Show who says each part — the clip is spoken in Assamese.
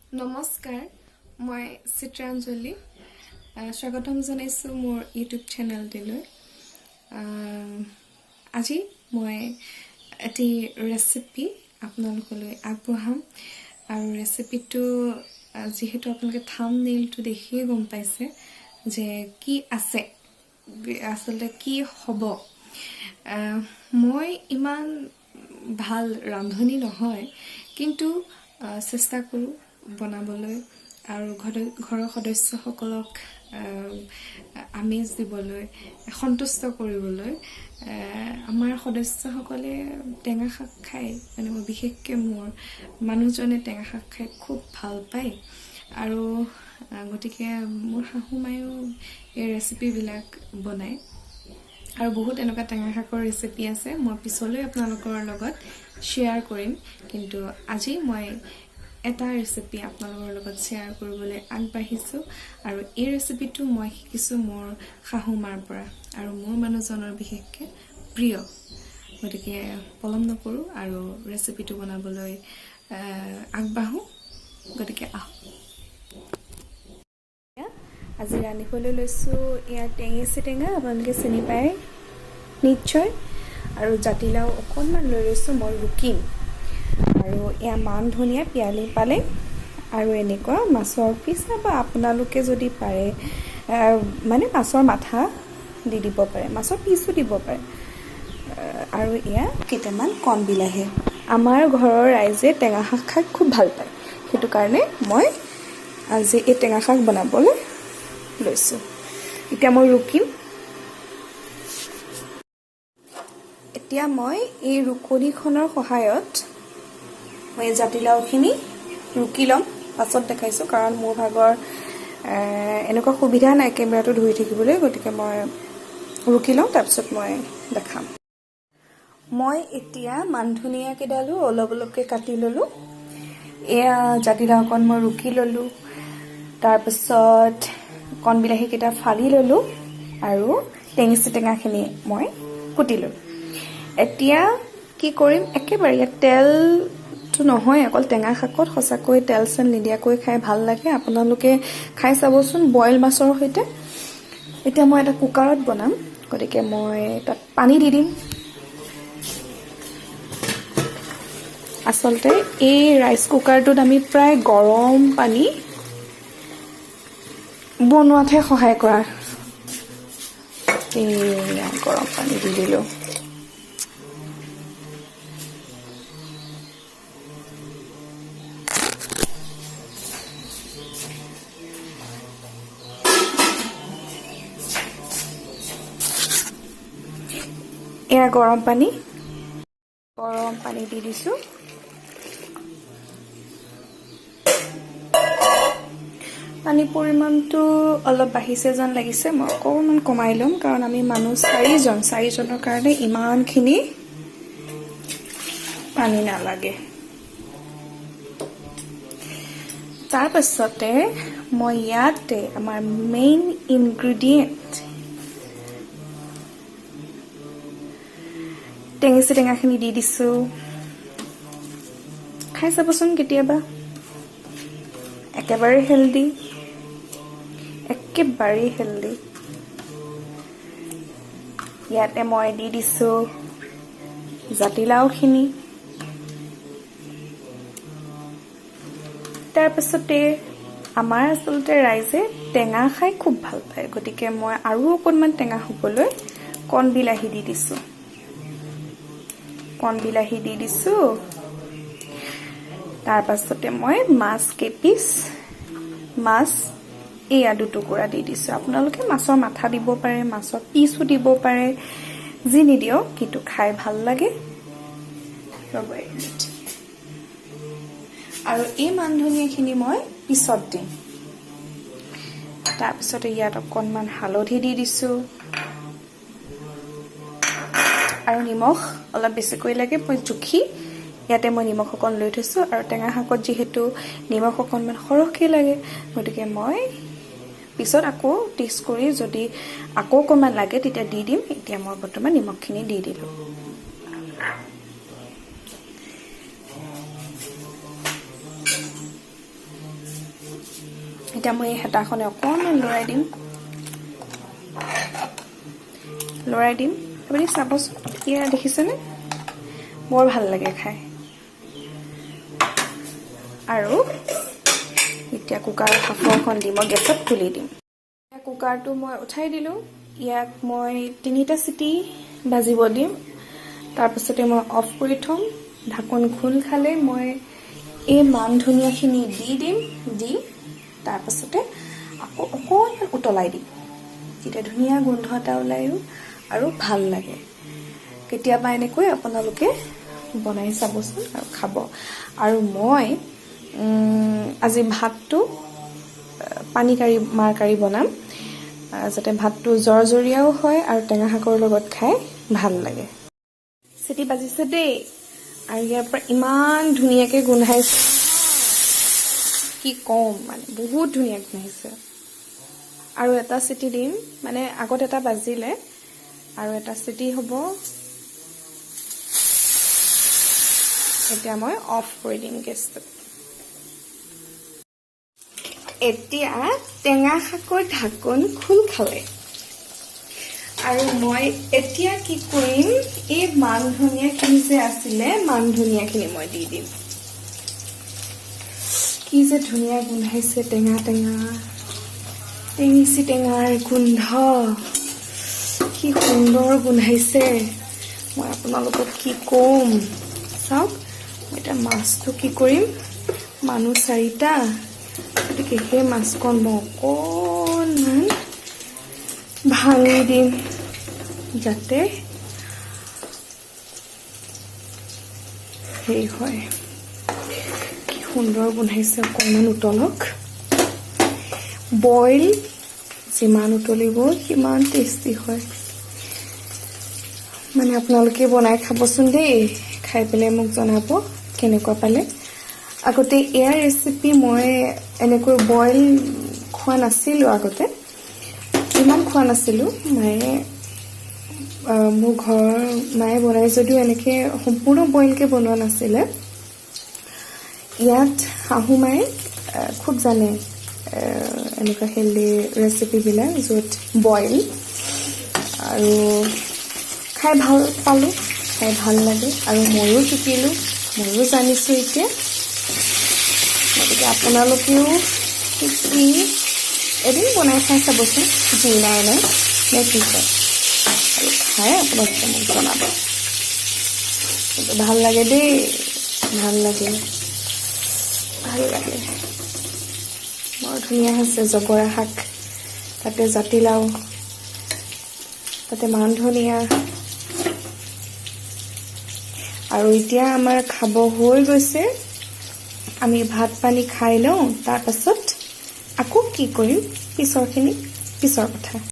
Speaker 1: নমস্কাৰ মই চিত্ৰাঞ্জলি স্বাগতম জনাইছো মোৰ ইউটিউব চেনেলটিলৈ আজি মই এটি ৰেচিপি আপোনালোকলৈ আগবঢ়াম আৰু ৰেচিপিটো যেহেতু আপোনালোকে থাম্বনেইলটো দেখিয়ে গম পাইছে যে কি আছে আসলে কি হ'ব মই ইমান ভাল ৰান্ধনি নহয় কিন্তু চেষ্টা কৰোঁ বনাবলৈ আৰু ঘৰৰ সদস্যসকলক আমেজ দিবলৈ সন্তুষ্ট কৰিবলৈ আমাৰ সদস্যসকলে টেঙা শাক খায় মানে মই বিশেষকৈ মোৰ মানুহজনে টেঙা শাক খাই খুব ভাল পায় আৰু গতিকে মোৰ শাহু মায়েও এই ৰেচিপিবিলাক বনায় আৰু বহুত এনেকুৱা টেঙা শাকৰ ৰেচিপি আছে মই পিছলৈ আপোনালোকৰ লগত শ্বেয়াৰ কৰিম কিন্তু আজি মই এটা ৰেচিপি আপোনালোকৰ লগত শ্বেয়াৰ কৰিবলৈ আগবাঢ়িছোঁ আৰু এই ৰেচিপিটো মই শিকিছোঁ মোৰ শাহু মাৰ পৰা আৰু মোৰ মানুহজনৰ বিশেষকৈ প্ৰিয় গতিকে পলম নকৰোঁ আৰু ৰেচিপিটো বনাবলৈ আগবাঢ়োঁ গতিকে আহক আজি ৰান্ধিবলৈ লৈছোঁ এয়া টেঙেচি টেঙা আপোনালোকে চিনি পায় নিশ্চয় আৰু জাতিলাও অকণমান লৈ লৈছোঁ মই ৰুকিম আৰু এয়া মান ধনিয়া পিয়ালি পালেং আৰু এনেকুৱা মাছৰ পিচ বা আপোনালোকে যদি পাৰে মানে মাছৰ মাথা দি দিব পাৰে মাছৰ পিচো দিব পাৰে আৰু এয়া কেইটামান কণ বিলাহী আমাৰ ঘৰৰ ৰাইজে টেঙা শাক খাই খুব ভাল পায় সেইটো কাৰণে মই আজি এই টেঙা শাক বনাবলৈ লৈছোঁ এতিয়া মই ৰুকিম এতিয়া মই এই ৰুকনিখনৰ সহায়ত মই জাতিলাওখিনি ৰুকি ল'ম পাছত দেখাইছোঁ কাৰণ মোৰ ভাগৰ এনেকুৱা সুবিধা নাই কেমেৰাটো ধৰি থাকিবলৈ গতিকে মই ৰুকি লওঁ তাৰপিছত মই দেখাম মই এতিয়া মান ধনিয়া কেইডালো অলপ অলপকৈ কাটি ল'লোঁ এয়া জাতিলাও অকণ মই ৰুকি ল'লোঁ তাৰপিছত কণ বিলাহীকেইটা ফালি ল'লোঁ আৰু টেঙেচি টেঙাখিনি মই কুটি ল'লোঁ এতিয়া কি কৰিম একেবাৰে ইয়াত তেলটো নহয় অকল টেঙা শাকত সঁচাকৈ তেল চেল নিদিয়াকৈ খাই ভাল লাগে আপোনালোকে খাই চাবচোন বইল মাছৰ সৈতে এতিয়া মই এটা কুকাৰত বনাম গতিকে মই তাত পানী দি দিম আচলতে এই ৰাইচ কুকাৰটোত আমি প্ৰায় গৰম পানী বনোৱাতহে সহায় কৰা এই গৰম পানী দি দিলোঁ এয়া গৰম পানী দি দিছোঁ পানীৰ পৰিমাণটো অলপ বাঢ়িছে যেন লাগিছে মই অকণমান কমাই ল'ম কাৰণ আমি মানুহ চাৰিজনৰ কাৰণে ইমানখিনি পানী নালাগে তাৰপাছতে মই ইয়াতে আমাৰ মেইন ইনগ্ৰেডিয়েণ্ট টেঙেচি টেঙাখিনি দি দিছোঁ খাই চাবচোন কেতিয়াবা একেবাৰে হেল্ডি ইয়াতে মই দি দিছোঁ জাতিলাওখিনি তাৰপিছতে আমাৰ আচলতে ৰাইজে টেঙা খাই খুব ভাল পায় গতিকে মই আৰু অকণমান টেঙা হ'বলৈ কণ বিলাহী দি দিছোঁ তাৰপাছতে মই মাছ এয়া দুটুকুৰা দি দিছোঁ আপোনালোকে মাছৰ মাথা দিব পাৰে মাছৰ পিচো দিব পাৰে যি নিদিয়ক কিন্তু খাই ভাল লাগে আৰু এই মান ধনিয়াখিনি মই পিছত দিম তাৰপিছতে ইয়াত অকণমান হালধি দি দিছোঁ আৰু নিমখ অলপ বেছিকৈ লাগে মই জুখি ইয়াতে মই নিমখ অকণ লৈ থৈছোঁ আৰু টেঙা শাকত যিহেতু নিমখ অকণমান সৰহকৈ লাগে গতিকে মই পিছত আকৌ টেষ্ট কৰি যদি আকৌ অকণমান লাগে তেতিয়া দি দিম এতিয়া মই বৰ্তমান নিমখখিনি দি দিলোঁ এতিয়া মই হেতাখনে অকণমান লৰাই দিম আপুনি চাবচোন এয়া দেখিছেনে বৰ ভাল লাগে খাই আৰু এতিয়া কুকাৰৰ সাফৰখন দি মই গেছত খুলি দিম কুকাৰটো মই উঠাই দিলোঁ ইয়াক মই 3টা চিটি বাজিব দিম তাৰপিছতে মই অফ কৰি থম ঢাকন খোল খালে মই এই মান ধনিয়াখিনি দি দিম দি তাৰপিছতে আকৌ অকণমান উতলাই দিম তেতিয়া ধুনীয়া গোন্ধ এটা ওলায়ো আৰু ভাল লাগে কেতিয়াবা এনেকৈ আপোনালোকে বনাই চাবচোন আৰু খাব আৰু মই আজি ভাতটো পানী কাৰি মাৰ কাৰি বনাম যাতে ভাতটো জৰজৰীয়াও হয় আৰু টেঙা শাকৰ লগত খাই ভাল লাগে চিটি বাজিছে দেই আৰু ইয়াৰ পৰা ইমান ধুনীয়াকৈ গোন্ধাইছে কি কম মানে বহুত ধুনীয়া গোন্ধাইছে আৰু এটা চিটি দিম মানে আগত এটা বাজিলে আৰু এটা চিটি হ'ব এতিয়া মই অফ কৰি দিম গেছটো এতিয়া টেঙা শাকৰ ঢাকন খোল খালে আৰু মই এতিয়া কি কৰিম এই মান ধনিয়াখিনি যে আছিলে মান ধনিয়াখিনি মই দি দিম কি যে ধুনীয়া গোন্ধাইছে টেঙা টেঙা টেঙেচি টেঙাৰ গোন্ধ কি সুন্দৰ গোন্ধাইছে মই আপোনালোকক কি কম চাওক মই এতিয়া মাছটো কি কৰিম মানুহ 4টা গতিকে সেই মাছকণ মই অকণমান ভাঙি দিম যাতে হেৰি হয় কি সুন্দৰ গোন্ধাইছে অকণমান উতলক বইল যিমান উতলিব সিমান টেষ্টি হয় মানে আপোনালোকে বনাই খাবচোন দেই খাই পেলাই মোক জনাব কেনেকুৱা পালে আগতে এয়াৰ ৰেচিপি মই এনেকৈ বইল খোৱা নাছিলোঁ আগতে ইমান খোৱা নাছিলোঁ মায়ে মোৰ ঘৰৰ মায়ে বনাই যদিও এনেকৈ সম্পূৰ্ণ বইলকৈ বনোৱা নাছিলে ইয়াত শাহু মায়ে খুব জানে এনেকুৱা হেল্ডি ৰেচিপিবিলাক য'ত বইল আৰু খাই ভাল পালোঁ খাই ভাল লাগে আৰু ময়ো শিকিলোঁ ময়ো জানিছোঁ এতিয়া গতিকে আপোনালোকেও শিকি এদিন বনাই খাই চাবচোন যি নাই নে কি কয় আৰু খাই আপোনালোকে মোক জনাব কিন্তু ভাল লাগে দেই ভাল লাগে বৰ ধুনীয়া হৈছে জগৰা শাক তাতে জাতিলাও তাতে মান ধনিয়া আৰু এতিয়া আমাৰ খাব হৈ গৈছে আমি ভাত পানী খাই লওঁ তাৰ পাছত আকৌ কি কৰিম পিছৰ কথা